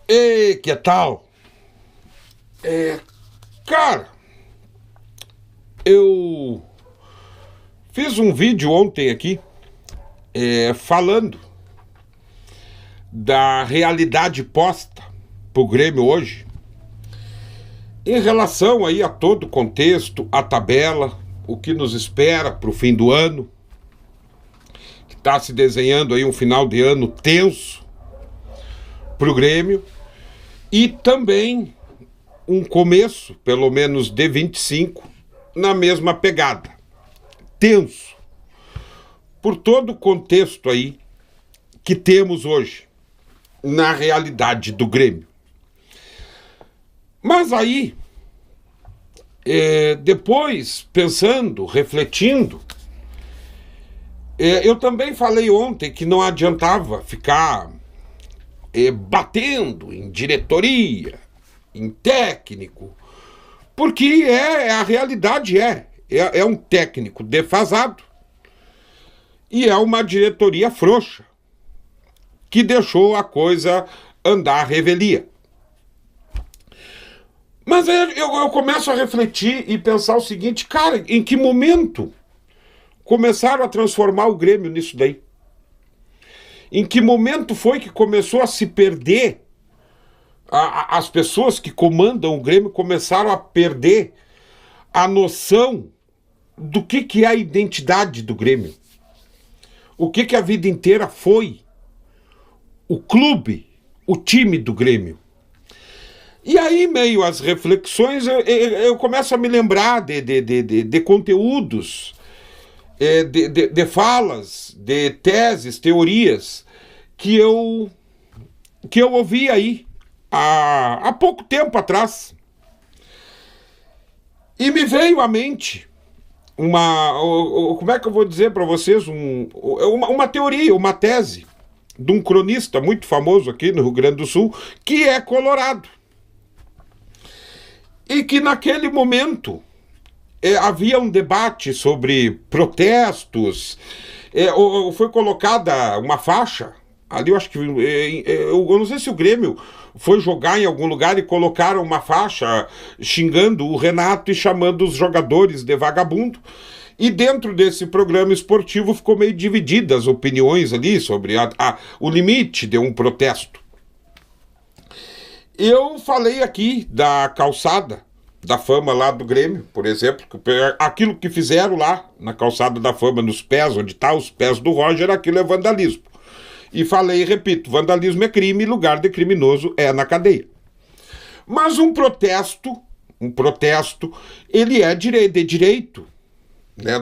E que tal? Cara, eu fiz um vídeo ontem aqui falando da realidade posta pro Grêmio hoje em relação aí a todo o contexto, a tabela, o que nos espera pro fim do ano, que está se desenhando aí um final de ano tenso pro Grêmio, e também um começo, pelo menos de 25, na mesma pegada. Tenso. Por todo o contexto aí que temos hoje na realidade do Grêmio. Mas aí, depois, pensando, refletindo, eu também falei ontem que não adiantava ficar batendo em diretoria, em técnico, porque a realidade é um técnico defasado e é uma diretoria frouxa que deixou a coisa andar à revelia. Mas eu começo a refletir e pensar o seguinte, cara, em que momento começaram a transformar o Grêmio nisso daí? Em que momento foi que começou a se perder? As pessoas que comandam o Grêmio começaram a perder a noção do que é a identidade do Grêmio. O que a vida inteira foi o clube, o time do Grêmio. E aí, meio às reflexões, eu começo a me lembrar de conteúdos, de falas, de teses, teorias que eu ouvi aí há pouco tempo atrás. E me veio à mente como é que eu vou dizer para vocês, uma teoria, uma tese de um cronista muito famoso aqui no Rio Grande do Sul, que é colorado. E que naquele momento havia um debate sobre protestos, foi colocada uma faixa, ali eu acho que, eu não sei se o Grêmio foi jogar em algum lugar e colocaram uma faixa xingando o Renato e chamando os jogadores de vagabundo. E dentro desse programa esportivo ficou meio dividida as opiniões ali sobre o limite de um protesto. Eu falei aqui da calçada da Fama lá do Grêmio, por exemplo, aquilo que fizeram lá na calçada da Fama, nos pés, onde tá os pés do Roger, aquilo é vandalismo. E falei e repito, vandalismo é crime, lugar de criminoso é na cadeia. Mas um protesto, ele é de direito, né,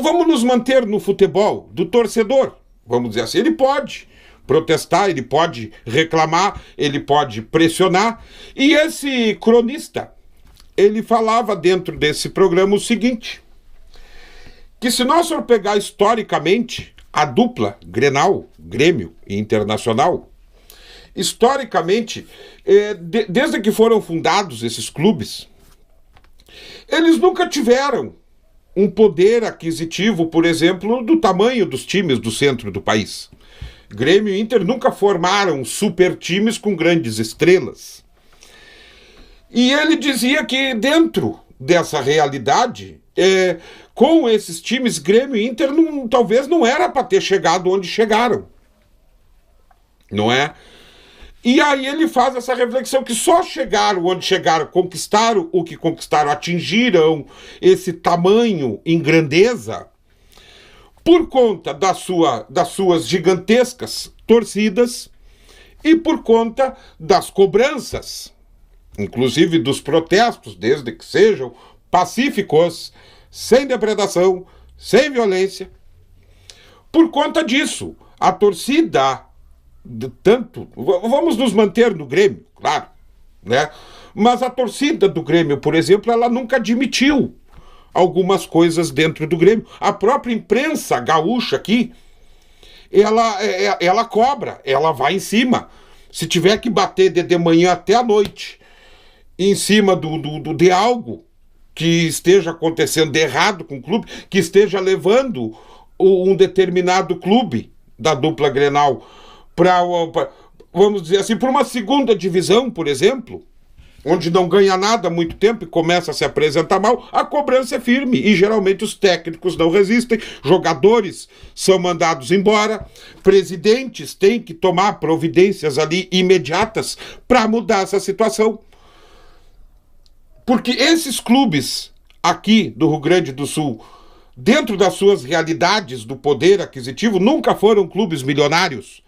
vamos nos manter no futebol, do torcedor, vamos dizer assim, ele pode protestar, ele pode reclamar, ele pode pressionar. E esse cronista, ele falava dentro desse programa o seguinte, que se nós for pegar historicamente a dupla Grenal, Grêmio e Internacional, historicamente, desde que foram fundados esses clubes, eles nunca tiveram um poder aquisitivo, por exemplo, do tamanho dos times do centro do país. Grêmio e Inter nunca formaram super times com grandes estrelas. E ele dizia que dentro dessa realidade, com esses times, Grêmio e Inter talvez não era para ter chegado onde chegaram. Não é? E aí ele faz essa reflexão que só chegaram onde chegaram, conquistaram o que conquistaram, atingiram esse tamanho em grandeza, por conta das suas gigantescas torcidas e por conta das cobranças, inclusive dos protestos, desde que sejam pacíficos, sem depredação, sem violência. Por conta disso, a torcida, vamos nos manter no Grêmio, claro, né? Mas a torcida do Grêmio, por exemplo, ela nunca admitiu algumas coisas dentro do Grêmio. A própria imprensa gaúcha aqui, ela cobra, ela vai em cima. Se tiver que bater de manhã até a noite em cima de algo que esteja acontecendo de errado com o clube, que esteja levando um determinado clube da dupla Grenal para vamos dizer assim, para uma segunda divisão, por exemplo, onde não ganha nada há muito tempo e começa a se apresentar mal, a cobrança é firme e geralmente os técnicos não resistem, jogadores são mandados embora, presidentes têm que tomar providências ali imediatas para mudar essa situação. Porque esses clubes aqui do Rio Grande do Sul, dentro das suas realidades do poder aquisitivo, nunca foram clubes milionários.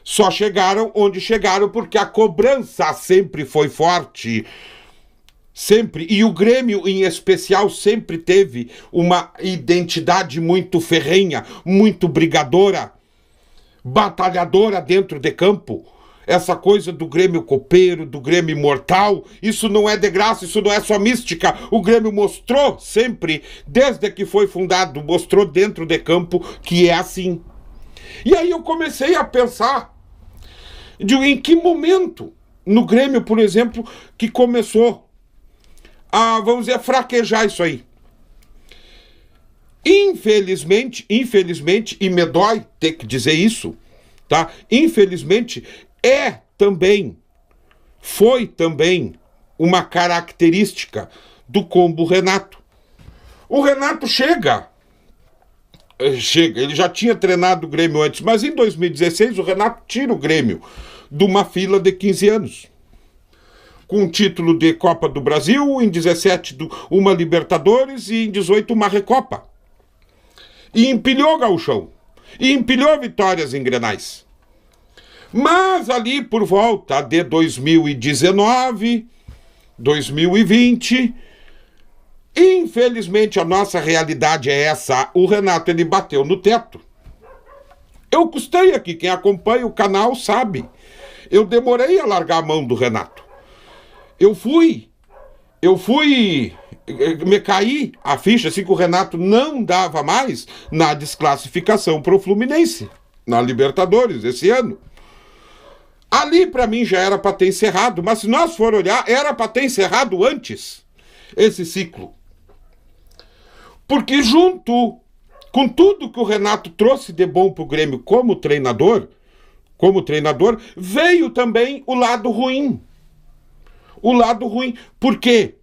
Só chegaram onde chegaram porque a cobrança sempre foi forte. Sempre. E o Grêmio, em especial, sempre teve uma identidade muito ferrenha, muito brigadora, batalhadora dentro de campo. Essa coisa do Grêmio copeiro, do Grêmio imortal, isso não é de graça, isso não é só mística. O Grêmio mostrou sempre, desde que foi fundado, mostrou dentro de campo que é assim. E aí eu comecei a pensar em que momento no Grêmio, por exemplo, que começou a, vamos dizer, fraquejar isso aí. Infelizmente, e me dói ter que dizer isso, tá? Infelizmente, foi também uma característica do combo Renato. O Renato chega, ele já tinha treinado o Grêmio antes, mas em 2016 o Renato tira o Grêmio de uma fila de 15 anos. Com o título de Copa do Brasil, em 17 uma Libertadores e em 18 uma Recopa. E empilhou o gauchão. E empilhou vitórias em Grenais. Mas ali por volta de 2019, 2020... Infelizmente, a nossa realidade é essa. O Renato, ele bateu no teto. Eu custei aqui, quem acompanha o canal sabe. Eu demorei a largar a mão do Renato. Me caí a ficha, assim, que o Renato não dava mais na desclassificação pro Fluminense, na Libertadores, esse ano. Ali, para mim, já era para ter encerrado, mas se nós for olhar, era para ter encerrado antes esse ciclo. Porque junto com tudo que o Renato trouxe de bom pro Grêmio como treinador, veio também o lado ruim. O lado ruim. Por quê?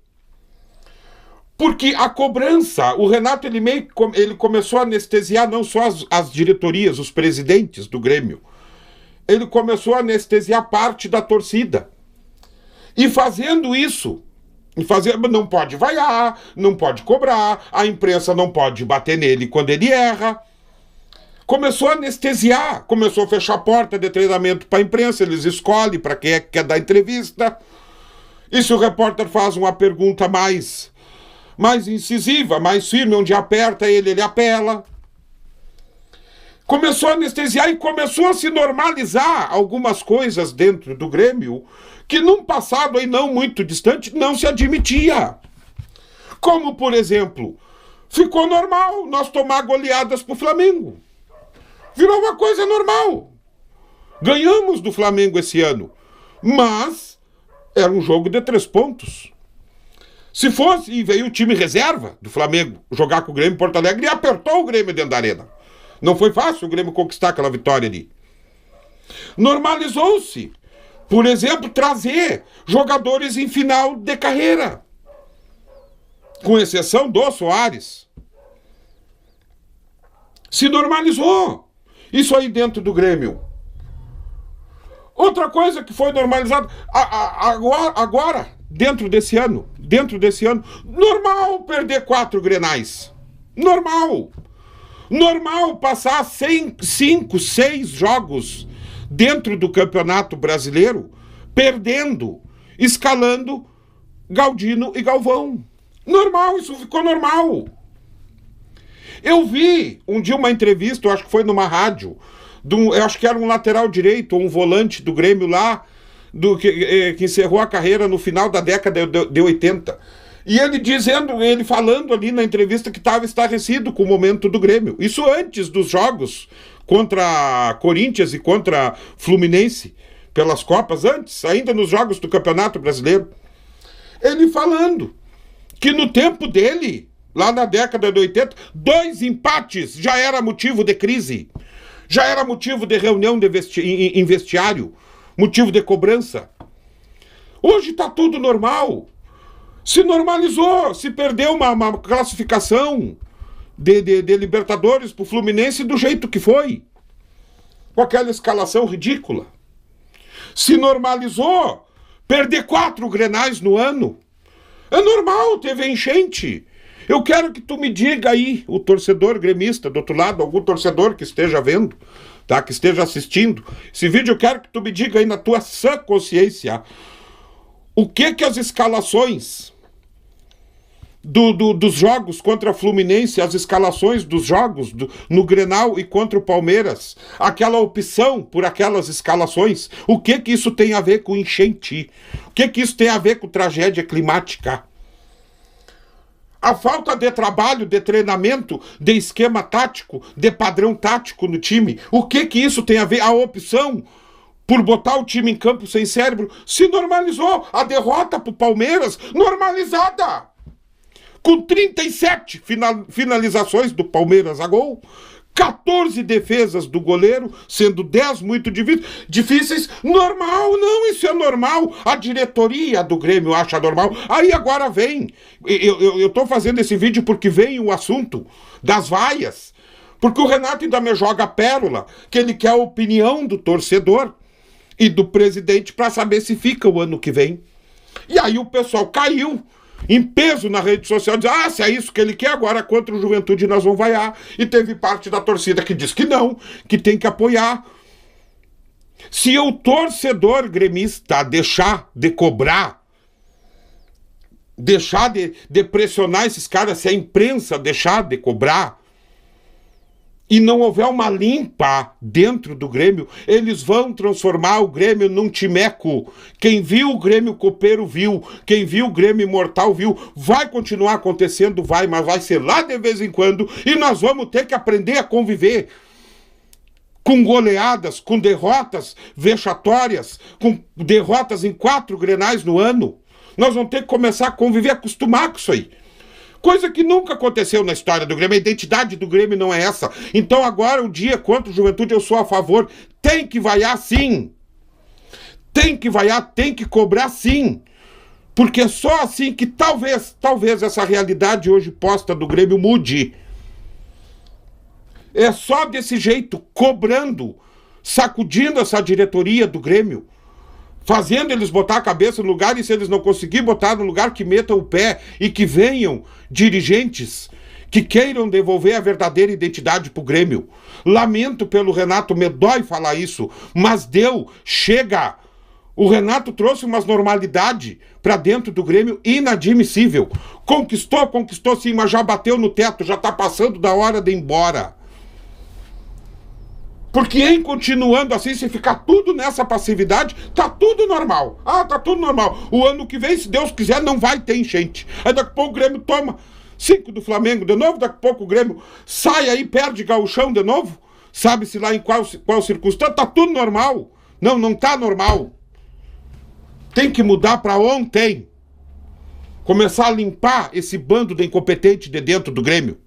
Porque a cobrança, o Renato ele começou a anestesiar não só as diretorias, os presidentes do Grêmio. Ele começou a anestesiar parte da torcida. E fazendo isso, não pode vaiar, não pode cobrar, a imprensa não pode bater nele quando ele erra. Começou a anestesiar, começou a fechar a porta de treinamento para a imprensa, eles escolhem para quem é que quer dar entrevista. E se o repórter faz uma pergunta mais incisiva, mais firme, onde aperta ele apela. Começou a anestesiar e começou a se normalizar algumas coisas dentro do Grêmio que num passado aí não muito distante não se admitia. Como, por exemplo, ficou normal nós tomar goleadas pro Flamengo. Virou uma coisa normal. Ganhamos do Flamengo esse ano, mas era um jogo de 3 pontos. Se fosse, e veio o time reserva do Flamengo jogar com o Grêmio em Porto Alegre e apertou o Grêmio dentro da arena. Não foi fácil o Grêmio conquistar aquela vitória ali. Normalizou-se, por exemplo, trazer jogadores em final de carreira, com exceção do Soares. Se normalizou isso aí dentro do Grêmio. Outra coisa que foi normalizada agora, dentro desse ano, normal perder 4 Grenais. Normal passar 5, 6 jogos dentro do Campeonato Brasileiro, perdendo, escalando Galdino e Galvão. Normal, isso ficou normal. Eu vi um dia uma entrevista, eu acho que foi numa rádio, eu acho que era um lateral direito, ou um volante do Grêmio lá, que encerrou a carreira no final da década de 80. E ele falando ali na entrevista que estava estarrecido com o momento do Grêmio. Isso antes dos jogos contra Corinthians e contra Fluminense, pelas Copas, antes, ainda nos jogos do Campeonato Brasileiro. Ele falando que no tempo dele, lá na década de 80, 2 empates já era motivo de crise, já era motivo de reunião em vestiário, motivo de cobrança. Hoje está tudo normal. Se normalizou, se perdeu uma classificação de Libertadores para o Fluminense do jeito que foi. Com aquela escalação ridícula. Se normalizou perder 4 Grenais no ano. É normal, teve enchente. Eu quero que tu me diga aí, o torcedor gremista do outro lado, algum torcedor que esteja vendo, tá, que esteja assistindo esse vídeo, eu quero que tu me diga aí na tua sã consciência o que as escalações dos jogos contra a Fluminense, as escalações dos jogos no Grenal e contra o Palmeiras, aquela opção por aquelas escalações, o que isso tem a ver com enchente? O que isso tem a ver com tragédia climática? A falta de trabalho, de treinamento, de esquema tático, de padrão tático no time, o que isso tem a ver? A opção por botar o time em campo sem cérebro, se normalizou. A derrota pro Palmeiras, normalizada. Com 37 finalizações do Palmeiras a gol, 14 defesas do goleiro, sendo 10 muito difíceis. Normal, não, isso é normal. A diretoria do Grêmio acha normal. Aí agora vem, eu tô fazendo esse vídeo porque vem o assunto das vaias. Porque o Renato ainda me joga a pérola, que ele quer a opinião do torcedor e do presidente para saber se fica o ano que vem. E aí o pessoal caiu em peso na rede social, diz, se é isso que ele quer, agora contra o Juventude nós vamos vaiar. E teve parte da torcida que diz que não, que tem que apoiar. Se o torcedor gremista deixar de cobrar, deixar de pressionar esses caras, se a imprensa deixar de cobrar, e não houver uma limpa dentro do Grêmio, eles vão transformar o Grêmio num timeco. Quem viu o Grêmio copeiro viu, quem viu o Grêmio imortal viu. Vai continuar acontecendo, vai, mas vai ser lá de vez em quando, e nós vamos ter que aprender a conviver com goleadas, com derrotas vexatórias, com derrotas em 4 Grenais no ano. Nós vamos ter que começar a conviver, acostumar com isso aí. Coisa que nunca aconteceu na história do Grêmio. A identidade do Grêmio não é essa. Então agora o dia contra o Juventude eu sou a favor. Tem que vaiar sim. Tem que vaiar, tem que cobrar sim. Porque é só assim que talvez essa realidade hoje posta do Grêmio mude. É só desse jeito, cobrando, sacudindo essa diretoria do Grêmio, fazendo eles botar a cabeça no lugar, e se eles não conseguirem botar no lugar, que metam o pé e que venham dirigentes que queiram devolver a verdadeira identidade pro Grêmio. Lamento pelo Renato, me dói falar isso, mas deu, chega. O Renato trouxe uma normalidade para dentro do Grêmio inadmissível. Conquistou sim, mas já bateu no teto, já tá passando da hora de ir embora. Porque em continuando assim, se ficar tudo nessa passividade, tá tudo normal. Tá tudo normal. O ano que vem, se Deus quiser, não vai ter enchente. Aí daqui a pouco o Grêmio toma 5 do Flamengo de novo, daqui a pouco o Grêmio sai aí, perde gauchão de novo. Sabe-se lá em qual circunstância, tá tudo normal. Não tá normal. Tem que mudar para ontem. Começar a limpar esse bando de incompetente de dentro do Grêmio.